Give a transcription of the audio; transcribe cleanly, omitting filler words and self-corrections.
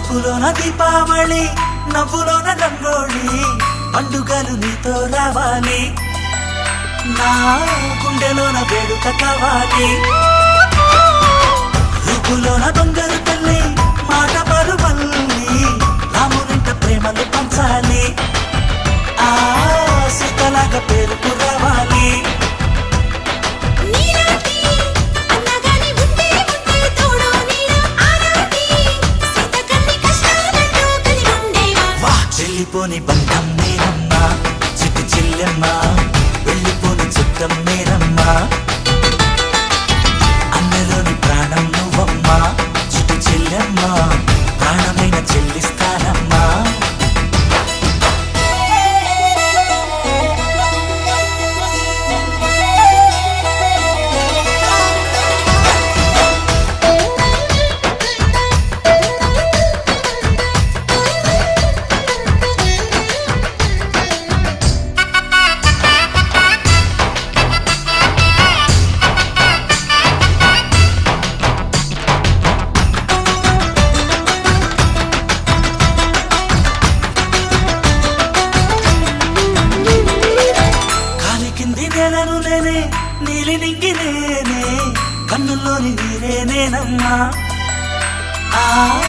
చూపులోన దీపావళి, నవ్వులోన రంగోళి, పండుగలు నీతో రావాలి, నా గుండెలోన వేడుక కావాలి. రూపులోన బంగారు తల్లి, మాట పరువల్లి, రామునింట ప్రేమలు పంచాలి, ఆ సీతలాగా పేరుకు రావాలి. వెళ్ళిపోని బంధం నేనమ్మా, చిట్టి చెల్లెమ్మ, వెళ్ళిపోని చుట్టం నేనమ్మా, అన్నలోని ప్రాణం నువ్వమ్మా, చిట్టి చెల్లెమ్మ, ప్రాణమైన చెల్లిస్తానమ్మా. నేలను నేనే, నీలి నింగి నేనే, కన్నుల్లోని నీరే నేనమ్మా.